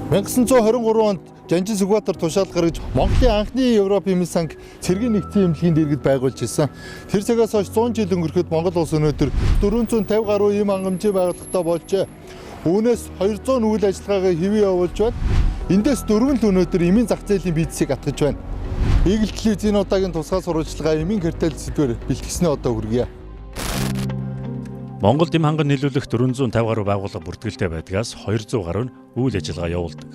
1923 онд Жанжин Сүхбаатар тушаал гаргаж Монголын анхны Европ эмийн санг цэргийн нэгдсэн эмнэлгийн дэргэд байгуулж ирсэн. Тэр цагаас хойш 100 жил өнгөрөхөд Монгол улс өнөөдөр 450 гаруй эм хангамжийн байгууллагатай болжээ. Үүнээс 200 үйл ажиллагаагаа хэвээ явуулж байна. Эндээс 4 л өнөөдөр эмийн зах зээлийн бизнесийг атгаж байна. Игэл телевизийн удаагийн тусгай сурвалжлага эмийн картел сэдвээр бэлтгэснээ одоо хүргье. Монголд эм ханган нийлүүлэх 450 гаруй байгууллага бүртгэлтэй байдгаас 200 гаруй нь үйл ажиллагаа явуулдаг.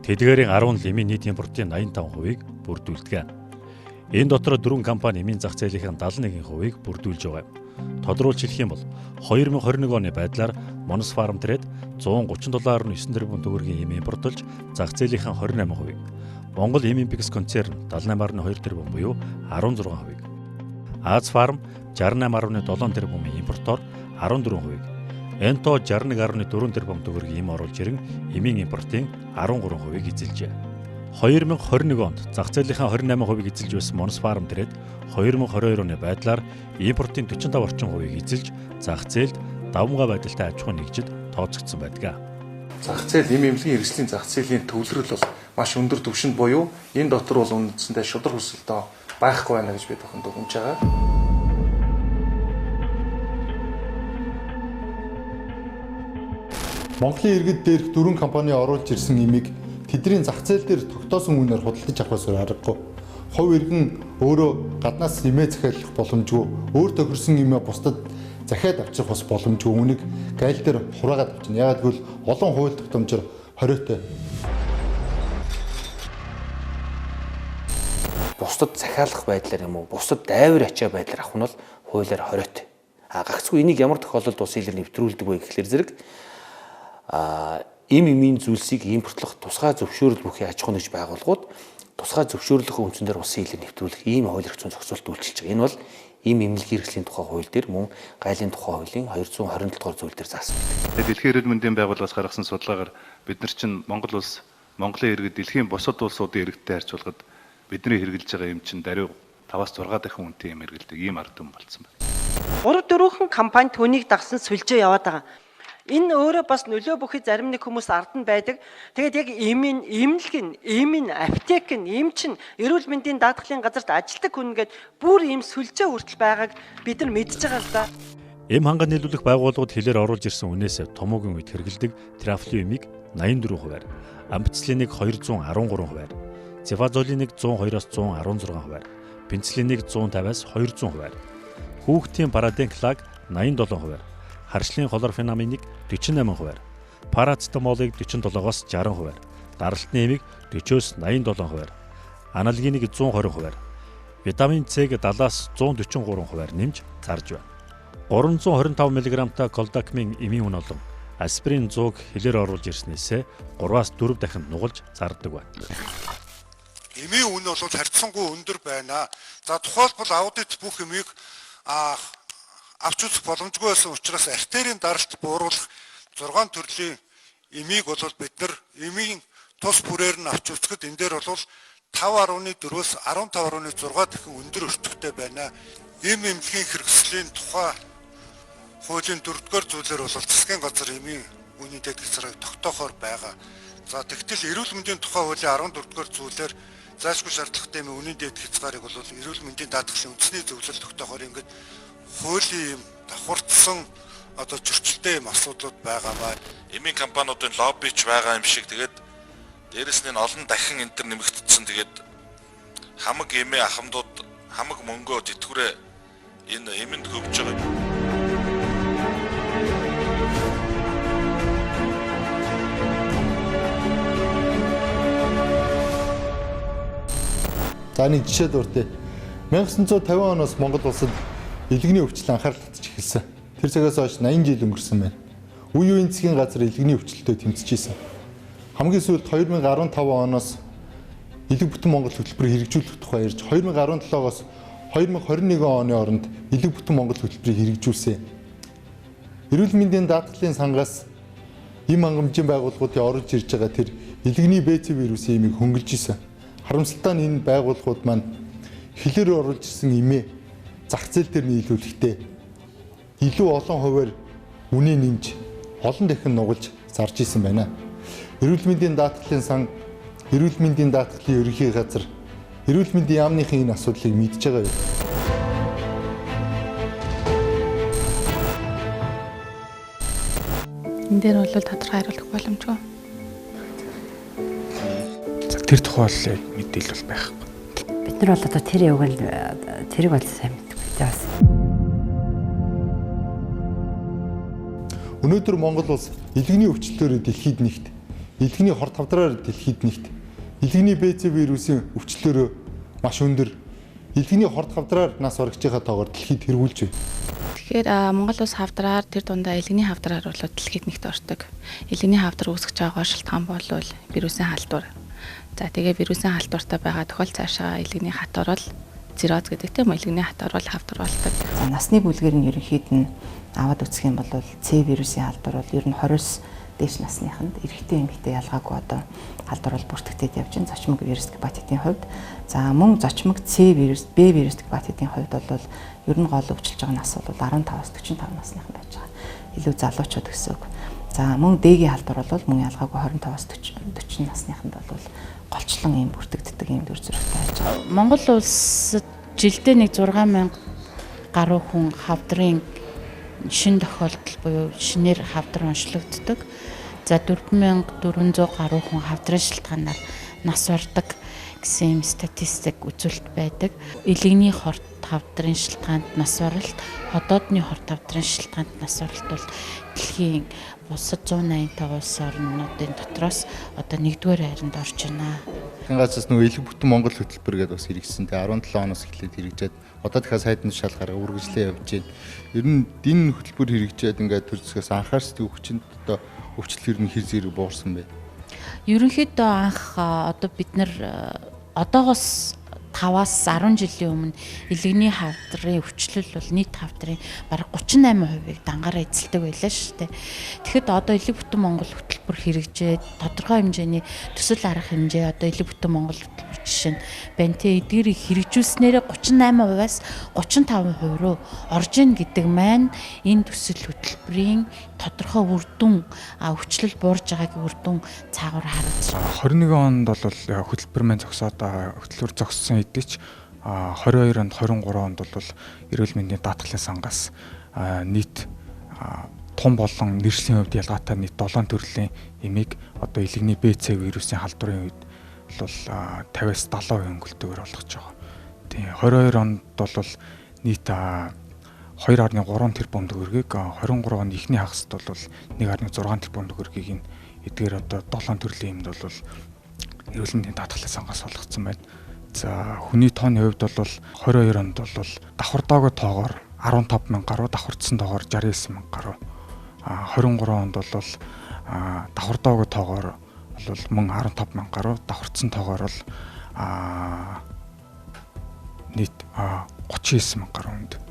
Тэдгээрийн 10 л эмийн нийт импортын 85%-ыг бүрдүүлдэг. Энэ дотор 4 компани эмийн зах зээлийн 71%-ыг бүрдүүлж байгаа юм. Тодруулж хэлэх юм бол 2021 оны байдлаар Monos Farm Trade 137.9 тэрбум төгрөгийн эм импортолж зах зээлийн 28%-ыг, Монгол Эмимпекс концерн 78.2 тэрбум буюу 16%-ыг, Аз Farm 68.7 тэрбумын импортоор 14%-ыг, Энто 61.4 тэрбум төгрөгийн эм оруулж ирэн эмийн импортын 13%-ыг эзэлжээ. 2021 онд зах зээлийн 28%-ыг эзэлж байсан Monos Farm Trade 2022 оны байдлаар импортын 45 орчим хувийг эзэлж зах зээлд давмгай байдалтай аж ахуй нэгжид тооцогдсон байдаг. Зах зээл эм эмнэлгийн хэрэгслийн зах зээлийн төвлөрөл бол маш өндөр түвшинд буюу энэ дотор бол үндсэндээ шудраг хүсэлтөө байхгүй байна гэж бид бүхэн дүгнэж байгаа. Монголын иргэд дээрх 4 компани оруулж ирсэн эмийг тэдний зах зээл дээр тогтоосон үнээр худалдаж авахаас аргагүй. Хувь иргэн өөрөө гаднаас эмээ захиалах боломжгүй, өөр тохирсон эмээ бусдад захиад авчрах бас боломжгүй. Үүнийг гайл дээр хураагаад авчна. Яагаад гэвэл олон хууль тогтоомжоор хориотой. Бусдад захиалах байдлаар юм уу, бусдад дайвар ачаа байдлаар авах нь бол хуулиар хориотой. Гагцгүй энийг ямар тохиолдолд ус илэр нэвтрүүлдэг вэ гэхлээр зэрэг эмийн зүйлсийг импортлох тусгай зөвшөөрөл бүхий аж ахуй нэгж байгууллагууд тусгай зөвшөөрлөх үндсэн дээр усын хилээр нэвтрүүлэх ийм хууль эрх зүйн зохицуулт үйлчилж байгаа. Энэ бол эм эмнэлгийн хэрэгслийн тухай хууль дээр мөн гайлын тухай хуулийн 227 дугаар зүйл дээр заасан. Дэлхийн эрүүл мэндийн байгууллагаас гаргасан судалгаагаар бид нар чинь Монгол улс Монголын иргэд дэлхийн бусад улсуудын иргэдтэй харьцуулахад бидний хэрэгжилж байгаа эм чинь даруй 5-6 дахин үнэтэй эм хэрэгэлдэг ийм ард түмэн болсон байна. 3-4 компани түүнийг дагсан сүлжээ яваад байгаа. Энэ өөрөө бас нөлөө бүхий зарим нэг хүмүүс ард нь байдаг. Тэгээд яг эмийн аптек нь эм чин эрүүл мэндийн даатгалын газарт ажилтдаг хүн гээд бүр ийм сүлжээ хүртэл байгааг бид нар мэдж байгаа л да. Эм ханган нийлүүлэх байгууллагууд хилээр оруулж ирсэн үнээс томоогийн үед хэрэгэлдэг трафлюмиг 84%-аар, ампицилиныг 213%-аар, цефазолиныг 102-аас 116%-аар, пенициллиныг 150-аас 200%-аар, хүүхдийн параденклаг 87%-аар, харшлын хлорфенаминыг 48%-аар, парацетамолыг 47-оос 60%-аар, даралтны эмийг 40-оос 87%-аар, аналгиныг 120%-аар, витамин С-г 70-аас 143%-аар нэмж зарж байна. 325 мг-тай колдакмин эмийн үн олон аспирин 100-г хилээр оруулж ирснээсээ 3-аас 4 дахин нугалж зардаг байна. Эмийн үн бол харьцангуй өндөр байна. За тухайлбал аудит бүх эмийг авч үзэх боломжгүй байсан учраас артерийн даралт бууруулах 6 төрлийн эмийг бол бид нар эмийн тус бүрээр нь авч үзэхэд энэ дээр бол 5.4-өөс 15.6 дахин өндөр өртөгтэй байна. Эм эмнэлгийн хэрэгслийн тухай хуулийн 4-р зүйлээр бол засгийн газар эмийн үнийн дэд хязгаарыг тогтоохоор байгаа. За тэгтэл эрүүл мэндийн тухай хуулийн 14-р зүйлээр заашгүй шаардлагатай эмийн үнийн дэд хязгаарыг бол эрүүл мэндийн даатгалын үндэсний зөвлөл тогтоохоор ингээд хуулийн давхарцсан зөрчилтэй юм асуудлууд байгаамаа. Эмийн компаниудын лоббич байгаа юм шиг тэгээд дээрэс нь олон дахин энэ төр нэмэгдсэн тэгээд хамаг эмээ ахмадууд хамаг мөнгөө тэтгэврээ энэ эмэнд хөвж байгаа. За нэг жишээ дуртай. 1950 оноос Монгол улсад илгэний өвчлөл анхаарал татж эхэлсэн. Тэр цагаас хойш 80 жил өнгөрсөн байна. Үе үеийн засгийн газар илгэний өвчлөлтөд тэмцэж ирсэн. Хамгийн сүүлд 2015 оноос элэг бүтэн Монгол хөтөлбөрийг хэрэгжүүлэх тухай ярьж 2017-оос 2021 оны оронд элэг бүтэн Монгол хөтөлбөрийг хэрэгжүүлсэн. Эрүүл мэндийн даатгалын сангаас эм хангамжийн байгууллагуудын оруулж ирж байгаа тэр элэгний БЦ вирусын эмийг хөнгөлж ирсэн. Харамсалтай нь энэ байгууллагууд маань хилээр оруулж ирсэн эмээ зах зээл дээр нийлүүлэхдээ илүү олон хувиар үнэ нэмж олон дахин нугалж зарж исэн байна. Эрүүл мэндийн даатгалын сан, эрүүл мэндийн даатгалын ерөнхий газар эрүүл мэндийн яамныхын энэ асуудлыг мэдж байгаа юу? Энэ дээр бол тодорхой хариулах боломжгүй. За тэр тухайлыг мэдээлэл бол байхгүй. Бид нар бол одоо тэрийг бол сайн мэдгүй бас. Өнөөдөр Монгол улс илгэний өвчлөлөөр дэлхийд нэгт, илгэний хор тавдраар дэлхийд нэгт, илгэний БЦ вирусын өвчлөлөөр маш өндөр, илгэний хор тавдраар нас барагч байгаа тоогоор дэлхийд тэргүүлж байна. Тэгэхээр Монгол улс хавдраар тэр дундаа илгэний хавдраар бол дэлхийд нэгт ордог. Илгэний хавдар үүсгэж байгаа шалтгаан бол вирусын халдвар. За тэгээ вирусын халдвартай байгаа тохиол цаашаа илгэний хат орол цирроз гэдэг тийм илгэний хат орол хавдар болдог. За насны бүлгээр нь ерөнхийд нь аваад үзэх юм бол С вирусын халдвар бол ер нь 20-с дээш насныханд эрэгтэй эмэгтэй ялгаагүй одоо халдвар бол бүртгэгдээд явж байна. Зочмог вирус гепатитын хувьд. За мөн зочмог С вирус, Б вирус гепатитын хувьд бол ер нь гол өвчлөж байгаа нас бол 15-аас 45 насныхан байж байгаа. Илүү залуучууд гэсэн үг. За мөн Д-гийн халдвар бол мөн ялгаагүй 25-аас 40 насныханд бол голчлон юм бүртгэгддэг юм төр зөрөгтэй байж байгаа. Монгол улсад жилдээ нэг 6,000 гаруй хүн хавдрын шин тохиолдол буюу шинээр хавдар онцлогддог. За 4400 гаруй хүн хавдрын шалтгаанаар нас бардаг гэсэн статистик үзүүлэлт байдаг. Илгэний хорт хавдрын шалтгаанд нас баралт, ходоодны хорт хавдрын шалтгаанд нас баралт бол дэлхийн бусад 185 улс орнуудын дотроос одоо 1-р хайранд орж байна. Тэнгацаас нөгөө элэг бүтэн Монгол хөтөлбөр гэдэг бас хэрэгжсэн. Тэгээ 17 оноос эхлээд хэрэгжээд одоо дахиад сайдны шалгаараа үргэлжлээ явж байна. Ер нь энэ хөтөлбөр хэрэгжээд ингээд төр зэсгээс анхаар сэтгүү хүчинд одоо өвчлөл ер нь хэр зэрэг буурсан бэ? Ерөнхийдөө анх одоо бид нар одоогоос 5-аас 10 жилийн өмнө илгэний хавдрын өвчлөл бол нийт хавдрын бараг 38%-ийг дангаараа эзэлдэг байлаа шүү дээ. Тэгэхэд одоо элэг бүтэн Монгол хөтөлбөр хэрэгжээд тодорхой хэмжээний төсөл арга хэмжээ одоо элэг бүтэн Монгол хөтөлбөр жишээ нь банти эдгэрийг хэрэгжүүлснээрээ 38%-аас 35% руу орж ийн гэдэг маань энэ төсөл хөтөлбөрийн тодорхой үр дүн өвчлөл буурж байгаагийн үр дүн цаагаар харагдаж байна. 21 онд бол хөтөлбөр маань зогсоод хөтөлбөр зогссон хэдий ч 22 онд 23 онд бол эрүүл мэндийн даатгалын сангаас нийт тун болон нэршлийн хувьд ялгаатай нийт 7 төрлийн эмийг одоо илгэний БЦ вирусын халдварын үед бол 50-аас 70% өнгөлтөөр болгож байгаа. Тийм 22 онд бол нийт 2.3 тэрбум төгрөгийг 23 оны эхний хагасд бол 1.6 тэрбум төгрөгийг эдгээр одоо 7 төрлийн эмд бол эрүүл мэндийн даатгалын сангаас олгогдсон байна. За хүний тооны хувьд бол 22 онд бол давхар доогоо тоогоор 15,000 гаруй, давхардсан тоогоор 69,000 гаруй. 23 онд бол давхар доогоо тоогоор бол мөн 15,000 гаруй, давхардсан тоогоор бол нийт 39,000 гаруй хүнд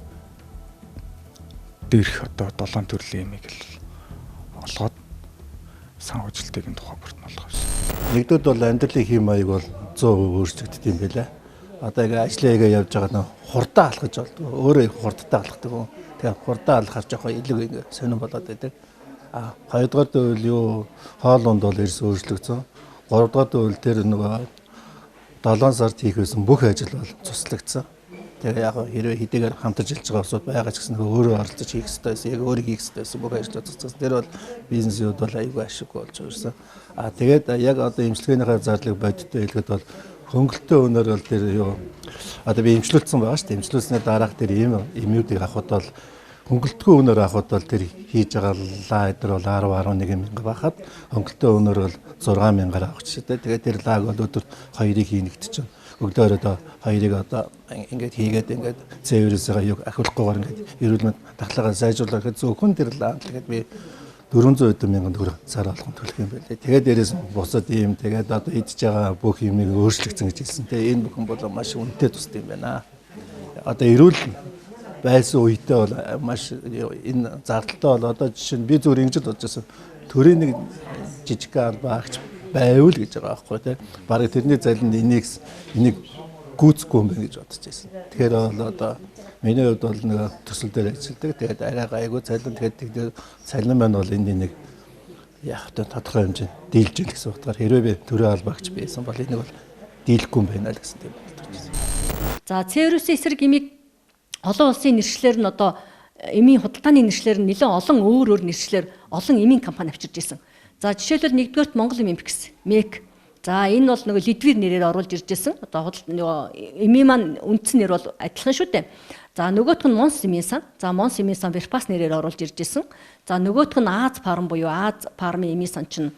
дээрх одоо 7 төрлийн эмийг л олгоод сан хүчлэлтийн тухай бүртэн болгосон. Нэгдүгээр бол амьдралын хэм маяг бол 100% өөрчлөгддөг юм байлаа. Одоо яг ажлаа хийгээ явж байгаа нь хурдаа алхаж болдог. Өөрөө хурдтай алхдаг. Тэгэхээр хурдаа алхаж жоохон илүү сонирн болоод байдаг. Хоёрдугаар дэвэл юу хоол унд бол эрс өөрчлөгдсөн. Гуравдугаар дэвэл тэр нөгөө 7 сард хийх байсан бүх ажил бол цуслагдсан. Тэгээ яг хэрвээ хэдийгээр хамтарч хэлж байгаа усуд байгаа ч гэсэн өөрөө оролцож хийх хэрэгтэй байсан. Яг өөрөө хийх хэрэгтэй байсан бүх ажил цуцсан. Тэр бол бизнесүүд бол аюулгүй ашиггүй болж ирсэн. Тэгээд яг одоо эмчилгээнийхээ зарлыг бодиттой хэлэхэд бол хөнгөлтөө өнөр бол тэр юу одоо би эмчлүүлсэн байгаа шүү дээ. Эмчлүүлснээр дараах тэр эмүүдийг авахд бол хөнгөлтгөө өнөр авахд бол тэр хийж байгаа лаа өдөр бол 10-11 мянга байхад хөнгөлтөө өнөр бол 6 мянгаар авах ч гэдэг. Тэгээд тэр лаг бол өдөр 2-ыг хийнэгт чинь өглөөр одоо 2-ыг одоо ингээд хийгээд ингээд С вирусыг аюу ахиулахгүйгээр ингээд эрүүл мэнд даатгалаа сайжруулах гэж зөвхөн тэр лаа тэгээд би 400 мянган төгрөг сар болгон төлөх юм байлээ. Тэгээд дээрээс бусад ийм тэгээд одоо идж байгаа бүх юмыг өөрчлөгдсөн гэж хэлсэн. Тэгээд энэ бүхэн бол маш үнэтэй тусдаг юм байна. Одоо эрүүл байсан үедээ бол маш энэ зардалтай бол одоо жишээ нь би зүгээр ингэж бодож байсан. Төрийн нэг жижиг албаагч байвал гэж байгаа байхгүй тийм. Бараг тэрний залинд энийг гүйцэхгүй юм байна гэж бодож байсан. Тэгэхээр бол одоо миний хувьд бол нэг төсөл дээр ажилладаг. Тэгээд арай гайгүй цалин тэгээд цалин маань бол энэ нэг яг одоо тодорхой хэмжээнд дийлж ил гэсэн утгаар хэрвээ би төрийн албаагч байсан бол энийг бол дийлэхгүй юм байна л гэсэн тийм бодож байна. За C-вирусын эсрэг эмийг олон улсын нэршлэр нь одоо эмийн худалдааны нэршлэр нь нэлээд олон өөр нэршлэр олон эмийн компани авчирж ирсэн. За жишээлбэл нэгдүгээрт Монгол Эмимпикс, МЕК. За энэ бол нөгөө Лидвир нэрээр оруулж ирж ирсэн. Одоо эмийн маань үндсэн нэр бол адилхан шүү дээ. За нөгөөх нь Монс эмийн сан. За Монс эмийн сан Верпас нэрээр оруулж ирж ирсэн. За нөгөөх нь Аз Фарм буюу Аз Фармын эмийн сан чинь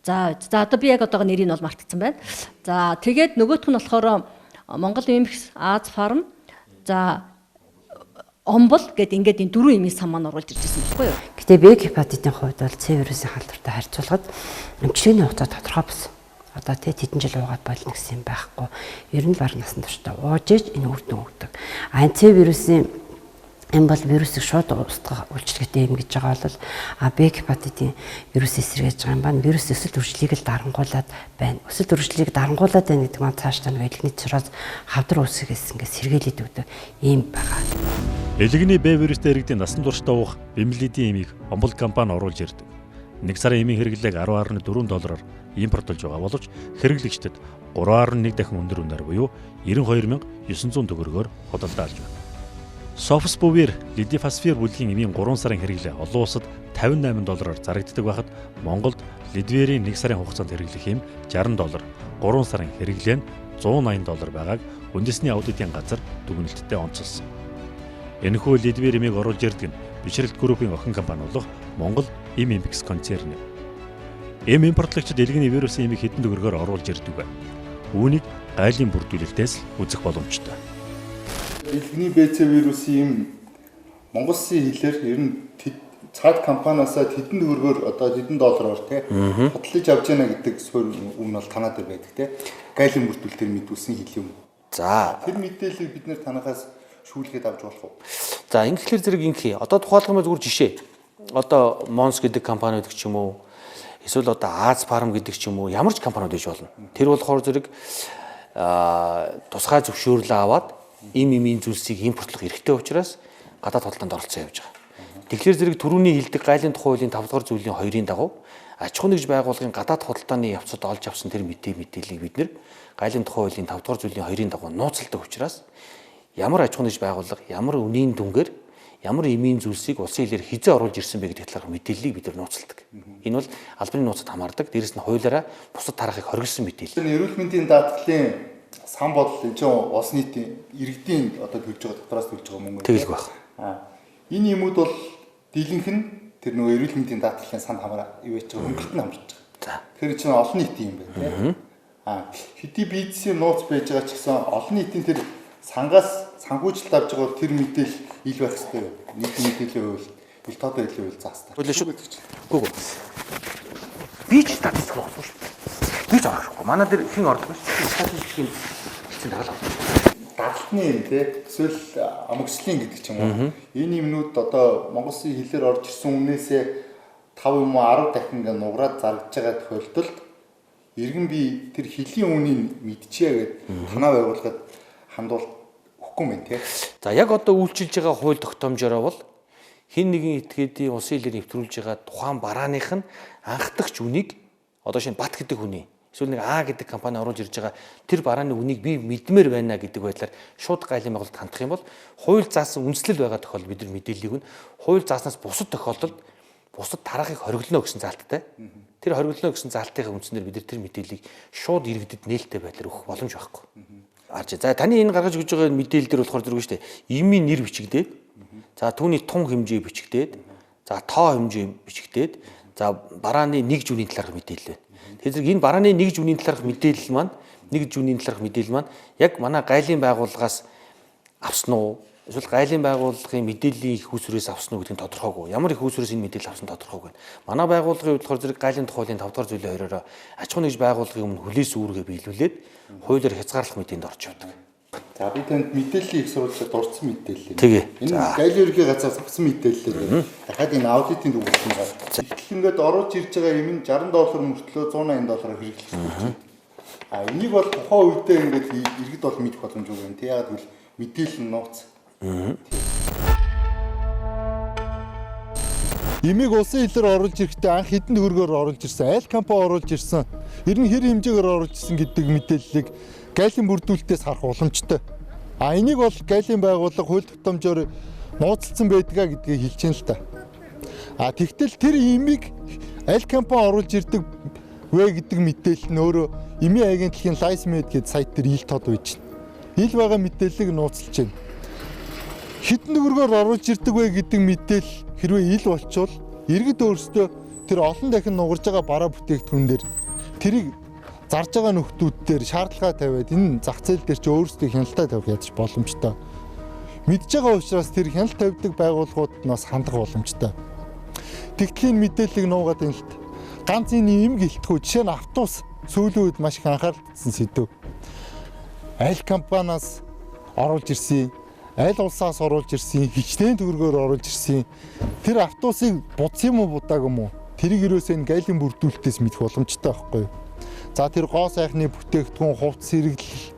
за одоо би яг одоогоо нэрийг бол мартсан байна. За тэгээд нөгөөх нь болохоор Монгол Эмимпикс, Аз Фарм, за Омбол гэдэг ингээд энэ дөрвөн эмийн сан маань оруулж ирж байсан байхгүй юу? Гэтэ Б гепатитийн хувьд бол C-вирусын халдвартай харьцуулахад эмчилгээний хугацаа тодорхой бус. Одоо тэдэн жил уугаад болно гэсэн юм байхгүй. Ер нь баг насан туршдаа ууж иж энэ үр дүн өгдөг. А C-вирусын энэ бол вирусыг шууд устгах үйлчилгээтэй юм гэж байгаа бол Б гепатитийн вирус эсрэгэж байгаа юм байна. Вирус өсөлт үржлийг л дарангуулад байна. Өсөлт үржлийг дарангуулад байна гэдэг нь цааш та нэг элэгний цирроз хавдар үсгээс ингээд сэргээлээд өгдөг юм байгаа. Элэгний Б вирустэй иргэдийн насан туршдаа уух бэмлэдийн эмийг Омбол компани оруулж ирдэг. Нэг сарын эмийн хэрэглээг $10.4 импортлж байгаа боловч хэрэглэгчдэд 3.1 дахин өндөр үнээр буюу 92,900 төгрөгөөр худалдаалж байна. Софсбувир лидифасфир бүлгийн эмийн 3 сарын хэрэглээ олон улсад $58 зарагддаг байхад Монголд лидвирийн 1 сарын хугацаанд хэрэглэх эм $60, 3 сарын хэрэглээ нь $180 байгааг үндэсний аудитын газар дүгнэлттэй онцолсон. Энэхүү лидвир эмийг оруулж ирдэг нь Бишрэлт группийн охин компани болох Монгол Эмимпикс концерн юм. Эм импортлагчид элэгний вирусын эмийг хэдэн төгрөгөөр оруулж ирдэг вэ? Үүнийг гайлын бүрдүүлэлтээс үзэх боломжтой. Элэгний БЦ вирусын эм Монгол Улсын хэлээр ер нь цаад компаниасаа хэдэн төгрөгөөр одоо хэдэн доллараар тий худалдаж авч яана гэдэг суурь үн бол танаа дээр байдаг тий. Гайлын бүрдүүлэлтээр мэдүүлсэн хэл юм. За тэр мэдээллийг бид нэр танахаас шүүлгээд авч болох уу? За ингэхлээр зэрэг инхий. Одоо тухайлбал зүгээр жишээ. Одоо Монс гэдэг компани гэдэг ч юм уу. Эсвэл одоо Аз Фарм гэдэг ч юм уу. Ямар ч компаниуд байж болно. Тэр болохоор зэрэг тусгай зөвшөөрлөө аваад эмийн зүйлсийг импортлох эрхтэй учраас гадаад худалдаанд оролцсон явж байгаа. Тэгэхээр зэрэг түрүүний хэлдэг гайлын тухай хуулийн 5 дугаар зүйлийн 2-ын дагуу аж ахуй нэгж байгууллагын гадаад худалдааны явцад олж авсан тэр мэдээллийг бид нэр гайлын тухай хуулийн 5 дугаар зүйлийн 2-ын дагуу нууцладаг учраас ямар аж ахуй нэгж байгууллага ямар үнийн дүнгээр ямар эмийн зүйлсийг улсын хилээр хизээ оруулж ирсэн бэ гэдэг талаарх мэдээллийг бид нар нууцладаг. Энэ бол албаны нууцад хамаардаг. Дээрэс нь хуулиараа бусад тарахыг хоригдсан мэдээлэл. Эрүүл мэндийн даатгалын сан бодол энэ чинь улс нийтийн иргэдийн одоо төлж байгаа дотроос төлж байгаа мөнгө тэгэл байх. Энэ юмуд бол дийлэнх нь тэр нөгөө эрүүл мэндийн даатгалын санд хамаараа юу яж байгаа өнгөлт нь хамарч байгаа. Тэгэхээр чинь олон нийтийн юм байна тийм. Хэдий бизнесийн нууц байж байгаа ч гэсэн олон нийтийн тэр сангаас санхүүжилт авч байгаа тэр мэдээлэл ил байх хэрэгтэй. Нийтийн мэдээллийн хувьд ил тод байдлын хувьд заастаа. Хууль шүү. Гүг. Би ч статистик авах шүү. Би ч авахгүй. Манай дээр хэн ордог вэ? Статистикийн хэсэг дагалав. Дарлтны юм те эсвэл амгслын гэдэг ч юм уу. Энэ юмнууд одоо Монгол Улсын хэлээр орж ирсэн үнээсээ 5 юм уу 10 дахин ингээ нугараад зарагдж байгаа тохиолдолд иргэн би тэр хэлийн үнийг мэдчихье гэдэг танаа байгууллагад хандуул өгөхгүй юм те. За яг одоо үйлчилж байгаа хууль тогтоомжоор бол хэн нэгэн этгээдийн улсын хэлээр нэвтрүүлж байгаа тухайн барааных нь анхдагч үнийг одоо шинэ Бат гэдэг хүний эсвэл нэг А гэдэг компани оруулж ирж байгаа тэр барааны үнийг би мэдмээр байна гэдэг байдлаар шууд гайлын байгууллагад хандах юм бол хууль заасан үндэслэл байгаа тохиолдолд бид нар мэдээллийг нь хууль зааснаас бусад тохиолдолд бусад тарахыг хориглоно гэсэн заалттай. Тэр хориглоно гэсэн заалтын үндснээр бид нар тэр мэдээллийг шууд иргэдэд нээлттэй байдлаар өгөх боломж байхгүй. Арч за таны энэ гаргаж өгж байгаа мэдээлэл дээр болохоор зэрэг шүү дээ. Эмийн нэр бичигдээд за түүний тун хэмжээ бичигдээд за тоо хэмжээ бичигдээд за барааны нэг жүний талаарх мэдээлэл байна. Тэгэхээр энэ барааны нэг жүний талаарх мэдээлэл маань яг манай гайлын байгууллагаас авсан уу? Эсвэл гайлын байгууллагын мэдээллийн их усрээс авсан уу гэдэг нь тодорхойгүй. Ямар их усрээс энэ мэдээлэл авсан тодорхойгүй. Манай байгууллагын хувьд болохоор зэрэг гайлын тухай хуулийн 5 дугаар зүйлийн 2-оор аж ахуй нэгж байгууллагын өмнө хүлээс үүргээ биелүүлээд хуулиар хязгаарлах мэдээнд орж явдаг. За би танд мэдээллийн их сурвалжид дурдсан мэдээлэл. Тэгээ. Энэ гайлын ерөнхий газраас авсан мэдээлэл. Дахиад энэ аудитын дүгнэлтийн гал. Итэл ингээд оруулж ирж байгаа юм нь $60 мөртлөө $180 хэрэглэх хэрэгтэй. Энийг бол тухайн үедээ ингээд иргэд бол мэдэх боломжгүй юм. Тэг яг л мэдээлэл нь нууц. Эмийг улсын хилээр оруулж ирэхдээ анх хэдэн төгрөгөөр оруулж ирсэн, аль компани оруулж ирсэн, ер нь хэр хэмжээгээр оруулж ирсэн гэдэг мэдээллийг гайлын бүрдүүлэлтээс харах боломжтой. Энийг бол гайлын байгууллага хууль тогтоомжоор нууцлсан байдгаа гэдгийг хэлж байна л та. Тэгтэл тэр эмийг аль компани оруулж ирдэг вэ гэдэг мэдээлэл нь өөрөө эмийн агентлагийн LiceMed гэдэг сайт дээр ил тод байж байна. Ил байгаа мэдээллийг нууцлж байна. Хэдэн төгрөгөөр оруулж ирдэг вэ гэдэг мэдээлэл хэрвээ ил болчвол иргэд өөрсдөө тэр олон дахин нугарж байгаа бараа бүтээгдэхүүн дээр тэрийг зарж байгаа нөхдүүд дээр шаардлага тавиад энэ зах зээл дээр ч өөрсдөө хяналтаа тавих ядаж боломжтой. Мэдж байгаа учраас тэр хяналт тавьдаг байгууллагууд нас хандах боломжтой. Тэгтлийн мэдээллийг нуугаад байна л та. Ганц энэ юм гэлтгүй жишээ нь автобус сүүлийн үед маш их анхаарал татсан сэдв. Аль компаниас оруулж ирсэн, аль улсаас оруулж ирсэн, хичнээн төгрөгөөр оруулж ирсэн. Тэр автобусыг будсан юм уу будаагүй юм уу? Тэрийг юусоо энэ гайлын бүрдүүлэлтээс мэдэх боломжтой байхгүй юу? За тэр гоо сайхны бүтээгдэхүүн, хувцас хэрэглэл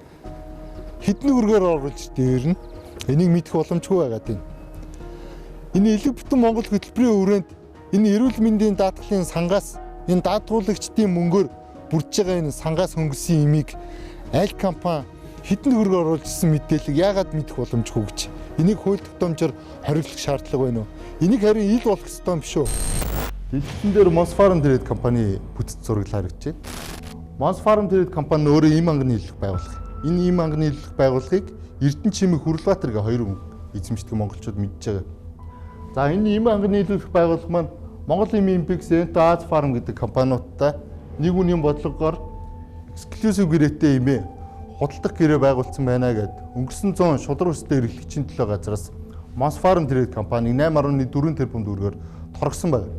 хэдэн төгрөгөөр оруулж ирсэн энийг мэдэх боломжгүй байгаад байна. Энэ элэг бүтэн Монгол хөтөлбөрийн хүрээнд энэ эрүүл мэндийн даатгалын сангаас энэ даатгуулагчдын мөнгөөр бүрдэж байгаа энэ сангаас хөнгөсөн имийг аль компани хэдэн төгрөгөөр оруулж ирсэн мэдээллийг яагаад мэдэх боломжгүй гэж. Энийг хууль тогтоомжоор хориглох шаардлага байна уу? Энийг харин ил болох ёстой юм шүү. Дэлхийд дээр Mosfarm Trade компани бүтц зураг харагдаж байна. Mosfarm Trade компани өөрөө им анганы нийлүүлэх байгууллага. Энэ им анганы нийлүүлэх байгууллагыг Эрдэнэ Чимэг Хүрлбаатар гэх хоёр хүн эзэмшдэг монголчууд мэдж байгаа. За энэ им анганы нийлүүлэх байгууллага маань Монгол Эмийн Импекс, Аз Фарм гэдэг компаниудтай нэг үнийн бодлогоор эксклюзив гэрээтэй имээ худалдах гэрээ байгуулсан байна гэд өнгөрсөн 100 шудраг өстэй эрхлэгчийн төлөө газраас Mosfarm Trade компаниг 8.4 тэрбум төгрөгөөр торгосон байна.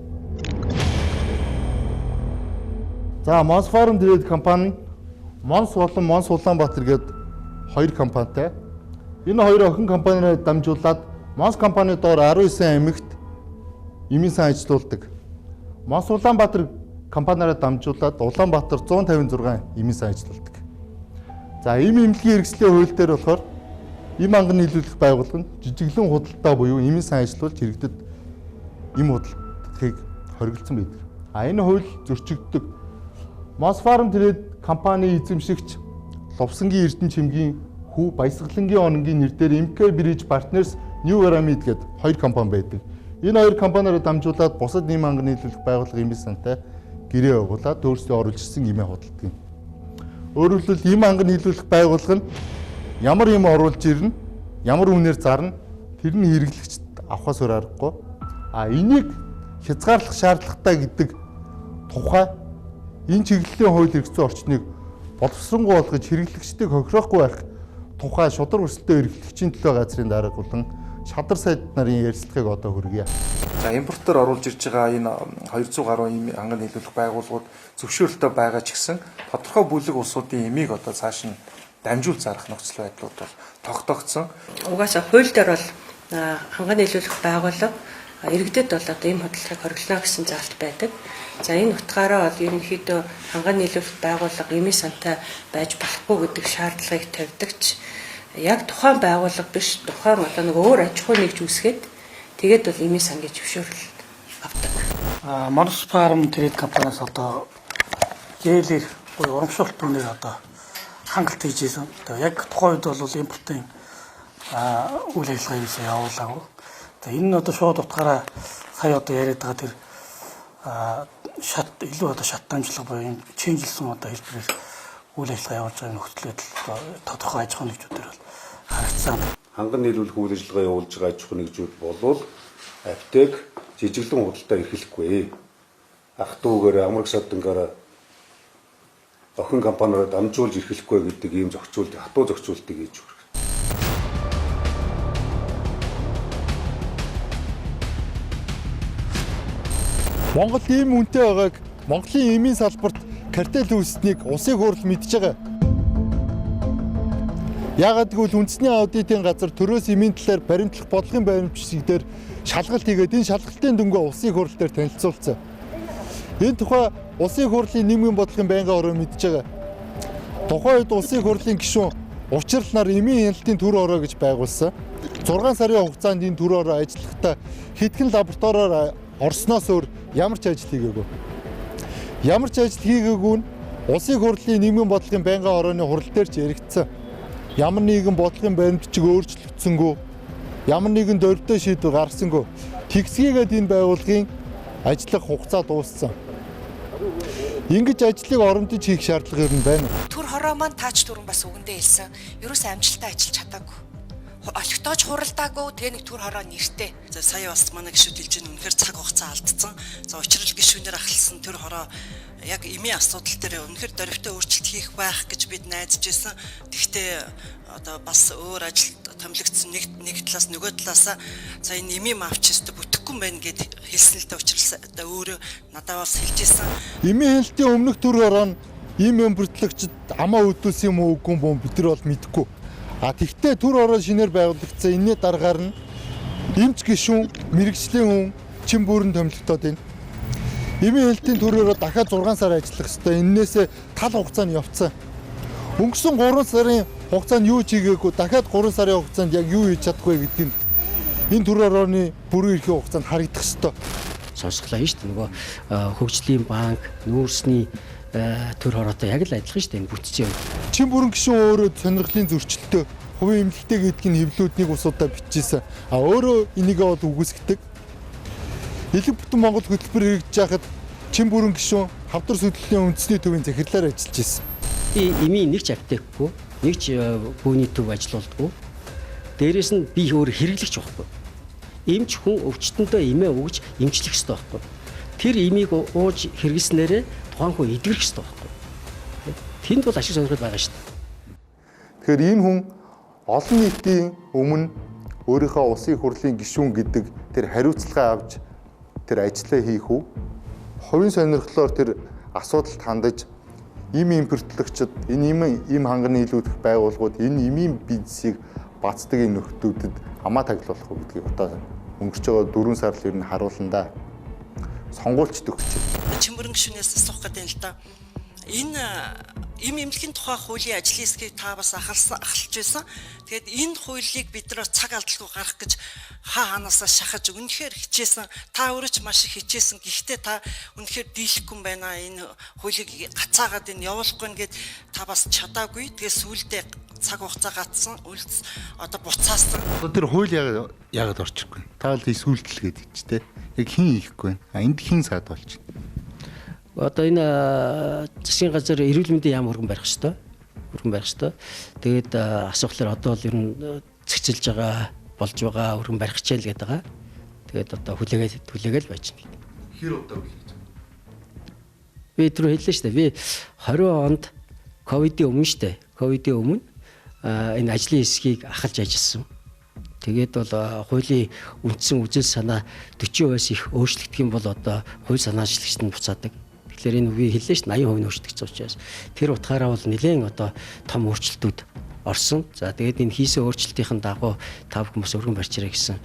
За Mosfarm Trade компани Монс болон Монс Улаанбаатар гэдэг хоёр компанитай. Энэ хоёр охин компаниараа дамжуулаад Монс компани доор 19 аймагт эмийн сан ажиллаулдаг. Монс Улаанбаатар компаниараа дамжуулаад Улаанбаатар 156 эмийн сан ажиллаулдаг. За эм эмнэлгийн хэрэгслийн хууль дээр болохоор эм анганы нийлүүлэх байгууллага нь жижиглэн худалдаа буюу эмийн сан ажиллуулж иргэдэд эм худалдаахыг хориглосон байдаг. Энэ хууль зөрчигддөг. Mosfarm Trade компани эзэмшигч Лувсангийн Эрдэнэ Чимгийн хүү Баясгалангийн ононгийн нэр дээр MK Bridge Partners New Pyramid гэдэг хоёр компани байдаг. Энэ хоёр компаниараа дамжуулаад бусад эм анганы нийлүүлэх байгууллага эмийн сантай гэрээ өгүүлээд өөрсдөө оруулж ирсэн эмээ худалдаг. Өөрөөр хэлбэл эм анганы нийлүүлэх байгууллага нь ямар эм оруулж ирнэ, ямар үнээр зарна, тэрний хэрэглэгчд авахаас өөр аргагүй. Энийг хязгаарлах шаардлагатай гэдэг тухай энэ чиглэлийн хууль эрхцэн орчныг боловсронгуй болгож хэрэглэгчдийг хохирохгүй байх тухай шудраг өрсөлдөөн эрхлэгчийн төлөө газрын дарга болон шадар сайд нарын ярилцлагыг одоо хүргье. За импортоор оруулж ирж байгаа энэ 200 гаруй эм анганы нийлүүлэх байгууллагууд зөвшөөрөлтөй байгаа ч гэсэн тодорхой бүлэг улсуудын эмийг одоо цааш нь дамжуул зарах нөхцөл байдлууд бол тогтогдсон. Угаасаа хууль дээр бол ханганы нийлүүлэх байгууллага иргэдэд бол одоо эм худалдааг хориглоно гэсэн заалт байдаг. За энэ утгаараа бол ерөнхийдөө ханганы нийлүүлэх байгууллага эмийн сантай байж болохгүй гэдэг шаардлагыг тавьдагч яг тухайн байгууллага биш тухайн одоо нэг өөр аж ахуй нэгж үүсгээд тэгээд бол эмийн сан гэж зөвшөөрөл авдаг. Mosfarm Trade компаниас одоо зээлэр буюу урамшуулт үнээр одоо хангалт хийж ирсэн. Одоо яг тухайн үед бол импортын үйл ажиллагаа юусаа явуулаагүй. Тэгээ энэ нь одоо шууд утгаараа сая одоо яриад байгаа тэр шат илүү одоо шат дамжлага буюу ченжилсэн одоо хэлбэрээр үйл ажиллагаа явуулж байгаа нөхцөл байдал тодорхой аж ахуй нэгжүүдээр бол харагдсан. Ханган нийлүүлэх үйл ажиллагаа явуулж байгаа аж ахуй нэгжүүд болвол аптек жижиглэн худалдаа эрхлэхгүй. Ах トゥ угаар амраг садангаараа охин компаниараа дамжуулж эрхлэхгүй гэдэг ийм зохицуултыг хатуу зохицуултыг хийж өгөх. Монгол ийм үнэтэй байгааг Монголын эмийн салбарт картел үүснэгийг улсын хурл мэдж байгаа. Яагаад гэвэл үндэсний аудитын газар төрөөс эмийн талаар баримтлах бодлогын баримтчиг дээр шалгалт хийгээд энэ шалгалтын дөнгөө улсын хурл дээр танилцуулсан. Энэ тухай улсын хурлын нийгмийн бодлогын байнгын орон мэдж байгаа. Тухайн үед улсын хурлын гишүүн учрал нар эмийн хяналтын төр ороо гэж байгуулсан. 6 сарын хугацаанд энэ төр ороо ажиллахдаа хэдхэн лабораториор орсноос өөр ямар ч ажил хийгээгүй. Ямар ч ажил хийгээгүй нь улсын хурлын нийгмийн бодлогын байнгын хорооны хурал дээр ч яригдсан. Ямар нэгэн бодлогын баримтчиг өөрчлөгдсөнгөө, ямар нэгэн дөрвтэй шийдвэр гаргасангүй. Тэгсгийгээд энэ байгууллагын ажиллах хугацаа дууссан. Ингэж ажлыг оромдож хийх шаардлага ер нь байна. Төр хороо маань таач дөрөн бас үгэндээ хэлсэн. Ерөөсөө амжилттай ажиллаж чадаагүй. Олигтойч хуралдаагүй тэгээ нэг төр хороо нэртэй. За сая бас манай гишүүд хэлж байгаа үнэхээр цаг хугацаа алдсан. За учрал гишүүнээр ахалсан төр хороо яг эмийн асуудал дээр үнэхээр дөрвтэй өөрчлөлт хийх байх гэж бид найдаж байсан. Тэгвэл одоо бас өөр ажил томилогдсон нэг талаас нөгөө талаас за энэ эмийн авч өстө бүтэхгүй юм байна гэд хэлсэн л дээ учрал одоо өөрөө надад бас хэлж байсан. Эмийн хэлтийн өмнөх төр хороо нь ийм бүртлэгчд амаа өдөөс юм уу үгүй юм бид нар бол мэдэхгүй. А тэгтээ төр хороо шинээр байгуулагдсан энэний дараагаар нь эмч гишүүн, мэрэгжлийн хүн чин бүрэн томилогдоод байна. Эмийн хэлтийн төр хороо дахиад 6 сар ажиллах ёстой. Эннээсээ тал хугацаа нь явцсан. Өнгөрсөн 3 сарын хугацаанд юу чигээгүй дахиад 3 сарын хугацаанд яг юу хийж чадахгүй гэдгийг энэ төр хорооны бүрэн эрхийн хугацаанд харагдах ёстой. Сонсглаа шүү дээ. Нөгөө хөгжлийн банк, нүүрсний төр хороотой яг л адилхан шүү дээ энэ бүтцийн. Чин бүрэн гишүүн өөрөө сонирхлын зөрчилтөө хувийн эмнэлэгтэй гэдгийг хэвлүүднийг усуудаа бичижсэн. А өөрөө энийгээ бол үгүйсгдэг. Элэг бүтэн Монгол хөтөлбөр хэрэгжиж байхад чин бүрэн гишүүн хавдар сүлжээний үндэсний төвийн захирлаар ажиллаж байсан. Би эмийн нэг ч аптекгүй, нэг ч бөөний төв ажиллаулдаггүй. Дээрээс нь би өөр хэрэглэгч байхгүй. Эмч хүн өвчтөндөө эмээ өгж эмчлэх ёстой байхгүй. Тэр эмийг ууж хэрэглэснээрээ тухайн хүн эдгэрэх ёстой байхгүй. Тэнд бол ашиг сонирхол байгаа шүү дээ. Тэгэхээр энэ хүн олон нийтийн өмнө өөрийнхөө улсын хурлын гишүүн гэдэг тэр хариуцлагаа авч тэр ажлаа хийх үү? Хувийн сонирхлоор тэр асуудалд хандаж им импортлогчид энэ им ханганы нийлүүлэх байгууллагууд энэ имийн бизнесийг бацдаг энэ нөхдүүдэд амаа таглуулах уу гэдгийг одоо өнгөрч байгаа 4 сар л ер нь харуулна да. Сонгуульчд өгч. Чимбэрэн гишүүнээс асуух гэдэг юм л да. Энэ им эмнэлгийн тухай хуулийн ажлын хэсгийг та бас ахалж байсан. Тэгээд энэ хуулийг бид нөө цаг алдалгүй гарах гэж хаанаасаа шахаж үнэхээр хичээсэн. Та өөрөө ч маш их хичээсэн. Гэхдээ та үнэхээр дийлэхгүй юм байна. Энэ хуулийг гацаагаад энэ явуулахгүй нэгэд та бас чадаагүй. Тэгээд сүүлдээ цаг хугацаа гатсан. Одоо буцаасан. Одоо тэр хууль яагаад орчихгүй. Та л сүүлдэл гэдэг ч те. Яг хин хийхгүй. Энд хин саад болчих. Одоо энэ засгийн газар эрүүл мэндийн яам хөргөн барих ёстой. Хөргөн барих ёстой. Тэгээд асуухлаар одоо л ер нь зэгцэлж байгаа, болж байгаа хөргөн барих хичээл гэдэг байгаа. Тэгээд одоо хүлээгээл байж байна. Хэр удаа хүлээж байгаа? Би түрүү хэллээ шүү дээ. Би 20 онд ковидын өмнө шүү дээ. Ковидын өмнө энэ ажлын хэсгийг ахалж ажилласан. Тэгээд бол хуулийн үндсэн үзэл санаа 40% их өөрчлөгдөх юм бол одоо хууль санаачлагчд нь буцаадаг. Тэгэхээр энэ үгүй хэллээ шүү дээ 80% өөрчлөгдсөн учраас тэр утгаараа бол нэлээд одоо том өөрчлөлтүүд орсон. За тэгээд энэ хийсэн өөрчлөлтийн дагуу та бүхэн бас өргөн барьчираа гэсэн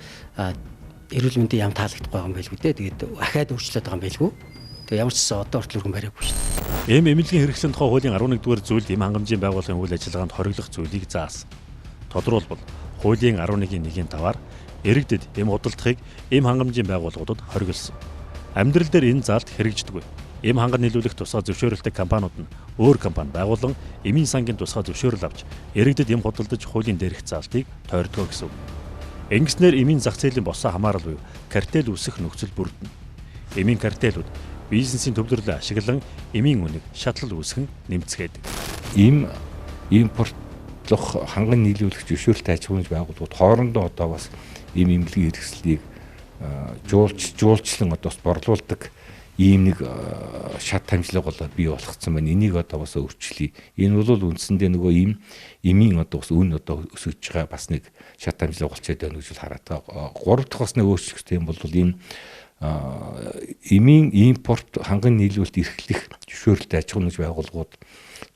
эрүүл мэндийн яам таалагдахгүй байгаа юм байлгүй дээ. Тэгээд ахаад өөрчлөлт байгаа юм байлгүй. Тэгээд ямар ч гэсэн одоо хүртэл өргөн бариагүй шүү дээ. Эм эмнэлгийн хэрэгслийн тухай хуулийн 11-р зүйлд эм хангамжийн байгууллагын үйл ажиллагаанд хориглох зүйлийг заасан. Тодорхойлбол хуулийн 11-ийн 1-5-аар иргэдэд эм худалдахыг эм хангамжийн байгууллагуудад хориглосон. Амьдрал дээр энэ заалт хэрэгждэггүй. Эм ханган нийлүүлэх тусгай зөвшөөрөлтэй компаниуд нь өөр компани байгуулан эмийн сангийн тусгай зөвшөөрөл авч иргэдэд эм худалдаж хуулийн дээрх заалтыг тойрдгоо гэсэн үг. Ингэснээр эмийн зах зээлийн босоо хамаарал буюу картел үүсэх нөхцөл бүрдэнэ. Эмийн картелүүд бизнесийн төвлөрлөө ашиглан эмийн үнийг шатлал үүсгэн нэмцгээдэг. Эм импортлох ханган нийлүүлэх зөвшөөрөлтэй аж ахуйн байгууллагууд хоорондоо одоо бас эм эмнэлгийн хэрэгслийг жуулчлан одоо бас борлуулдаг ийм нэг шат хамжлага болоод бий болгоцсон байна. Энийг одоо бас өөрчлөе. Энэ бол үндсэндээ нөгөө эмийн одоо бас үн одоо өсөж байгаа бас нэг шат хамжлага болчиход байна гэж хараад байгаа. Гурав дахь бас нэг өөрчлөлт юм бол энэ эмийн импорт ханган нийлүүлэлт эрхлэх зөвшөөрөлтэй аж ахуйн байгууллагууд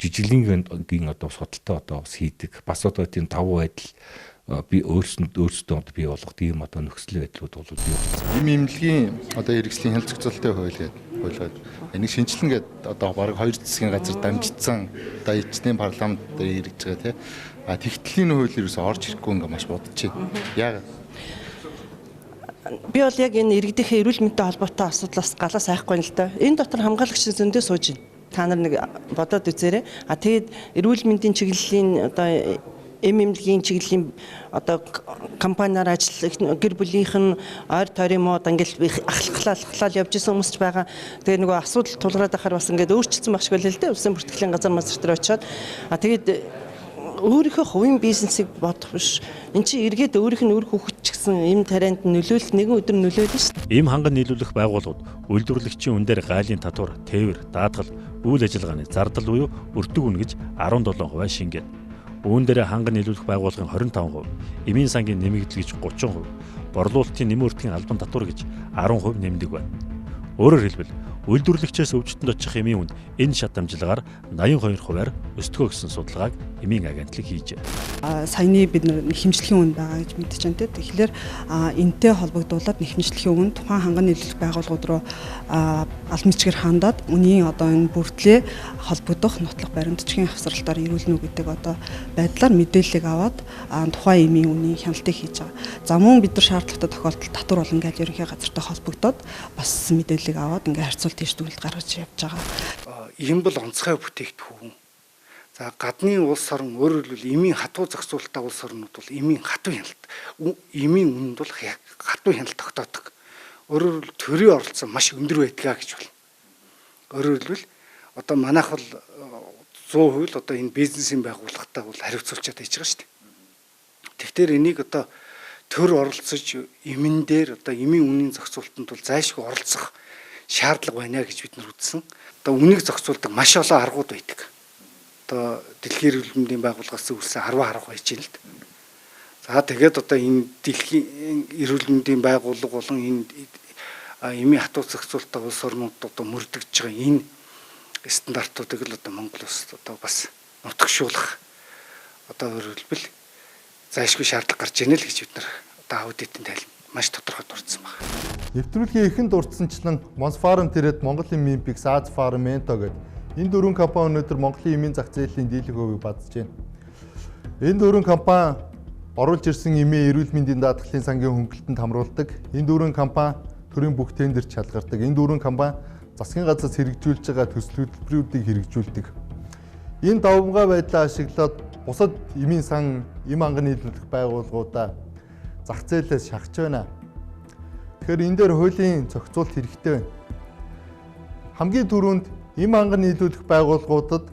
жижиглэнгийн одоо судалтай одоо бас хийдэг. Бас одоо тийм давуу байдал би өөрсдөө бий болгох ийм одоо нөхцөл байдлууд бол бий болсон. Эм эмнэлгийн одоо хэрэгслийн хяналт зохицуулалтын хуулиуд энийг шинжилэн гээд одоо бараг 2 засгийн газар дамжицсан одоо эцний парламент дээр ирж байгаа тийм. А тэгтлийн хууль ерөөсөөр орж ирэхгүй ингээ маш бодож байна. Яг Би бол яг энэ иргэдийнхээ эрүүл мэндтэй холбоотой асуудлаас галаас айхгүй л да. Энэ дотор хамгаалагч зөндөө сууж байна. Та нар нэг бодоод үзээрэй. Тэгээд эрүүл мэндийн чиглэлийн одоо эмэмлэгийн чиглэлийн одоо компаниар ажиллах гэр бүлийнх нь ойр тойрын мод ингээл ахлахлал явж исэн хүмүүс ч байгаа. Тэгээ нөгөө асуудал тулгараад байхаар бас ингээд өөрчлөсөн байх шиг байл л дээ. Улсын бүртгэлийн газар масар дээр очиод тэгээд өөрийнхөө хувийн бизнесийг бодох биш. Энд чинь эргээд өөрийнх нь өөр хөвгч гэсэн юм тарианд нөлөөлөлт нэгэн өдөр нөлөөлнө шүү дээ. Ийм ханган нийлүүлэх байгууллагууд үйлдвэрлэгчийн үн дээр гайлын татвар, тээвэр, даатгал, үйл ажиллагааны зардал буюу өртөг үн гэж 17% шингэнэ. Үүн дээр ханган нийлүүлэх байгууллагын 25%, эмийн сангийн нэмэгдэл гэж 30%, борлуулалтын нэмийн өртгийн албан татвар гэж 10% нэмдэг байна. Өөрөөр хэлбэл үйлдвэрлэгчээс өвчтөнд очих эмийн үн энэ шат дамжлагаар 82%-аар өсдгөө гэсэн судалгааг эмийн агентлаг хийж байна. Саяны бид нэхэмжлэхийн үн байгаа гэж мэдэж байна тийм. Тэгэхээр энэтэй холбогдуулаад нэхэмжлэхийн үн тухайн ханган нийлүүлэх байгууллагууд руу албан бичгээр хандаад үнийн одоо энэ бүрдлээ холбогдох нотлох баримтчгийн хавсралтаар ирүүлнэ үү гэдэг одоо байдлаар мэдээллийг аваад тухайн эмийн үнийн хяналтыг хийж байгаа. За мөн бид нар шаардлагатай тохиолдолд татвар болон гэж ерөнхий газартай холбогдоод бас мэдээллийг аваад ингээ харьцуулт тийш дүгнэлт гаргаж явж байгаа. Ийм бол онцгой бүтээгдэхүүн. За гадны улс орн өөрөөр хэлбэл эмийн хатуу зохицуулалттай улс орнууд бол эмийн хатуу хяналт, эмийн үнэнд бол хатуу хяналт тогтоодог. Өөрөөр хэлбэл төрийн оролцоо маш өндөр байдгаа гэж байна. Өөрөөр хэлбэл одоо манайх бол 100% одоо энэ бизнесийн байгууллагатай бол хариуцуулчаад хийж байгаа шүү дээ. Тэгэхээр энийг одоо төр оролцож эмэн дээр одоо эмийн үнийн зохицуулалтанд бол зайлшгүй оролцох шаардлага байна гэж бид нар үзсэн. Одоо үнийг зохицуулдаг маш олон аргууд байдаг. Одоо дэлхийн эрүүл мэндийн байгууллагаас үүссэн 10 арга байж байна л да. За тэгээд одоо энэ дэлхийн эрүүл мэндийн байгууллага болон энэ эмийн хатуу зохицуулалттай улс орнууд одоо мөрдөгж байгаа энэ стандартуудыг л одоо Монгол улс одоо бас нутагшуулах одоо өөрөлдвөл зайлшгүй шаардлага гарч ийнэ л гэж бид нар одоо аудитын тайлбар маш тодорхой дурдсан байна. Нэвтрүүлгийн эхэнд дурдсанчлан Мосфарм тэрэд Монголын Мимпикс, Аз Фарм, Менто гэдэг энэ дөрвөн компани өнөөдөр Монголын эмийн зах зээлийн дийлэнх хувийг бадж байна. Энэ дөрвөн компани оруулж ирсэн эмийн эрүүл мэндийн даатгалын сангийн хөнгөлөлтөнд хамруулдаг. Энэ дөрвөн компани төрийн бүх тендерт шалгардаг. Энэ дөрвөн компани засгийн газраас хэрэгжүүлж байгаа төсөл хөтөлбөрүүдийг хэрэгжүүлдэг. Энэ давмгай байдлаа ашиглаад бусад эмийн сан, эм анган нийлүүлэх байгууллагуудаа зах зээлээс шахаж байна. Тэгэхээр энэ дээр хуулийн зохицуулт хэрэгтэй байна. Хамгийн түрүүнд эм анган нийлүүлэх байгууллагуудад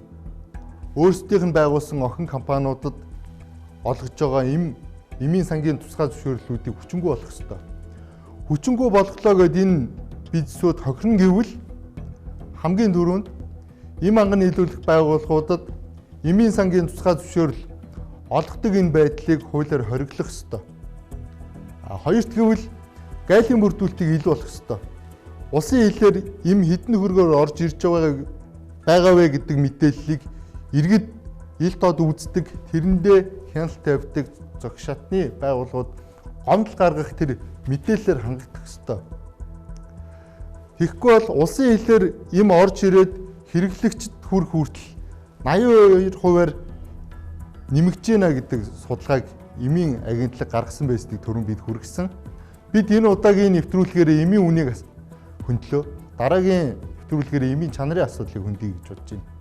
өөрсдийнх нь байгуулсан охин компаниудад олгож байгаа эмийн сангийн тусгай зөвшөөрлүүдийг хүчингүй болгох ёстой. Хүчингүй болголоо гэд энэ бизнесүүд хохирно гэвэл хамгийн түрүүнд эм анган нийлүүлэх байгууллагуудад эмийн сангийн тусгай зөвшөөрөл олгодог энэ байдлыг хуулиар хориглох ёстой. Хоёрт гэвэл гайлын бүрдүүлэлтийг илүү болох ёстой. Улсын хилээр эм хэдэн хөргөөр орж ирж байгаа вэ гэдэг мэдээллийг иргэд ил дод үздэг, тэрэндээ хяналт тавьдаг зохих шатны байгууллагууд гомдол гаргах тэр мэдээлэлээр хангагдах ёстой. Тэгэхгүй бол улсын хилээр эм орж ирээд хэрэглэгчд хүрэх хүртэл 82%-аар нэмэгдэж байна гэдэг судалгааг эмийн агентлаг гаргасан байсныг түрүүн бид хүргэсэн. Бид энэ удаагийн нэвтрүүлгээр эмийн үнийг хөндлөө. Дараагийн нэвтрүүлгээр эмийн чанарын асуудлыг хөндөе гэж бодож байна.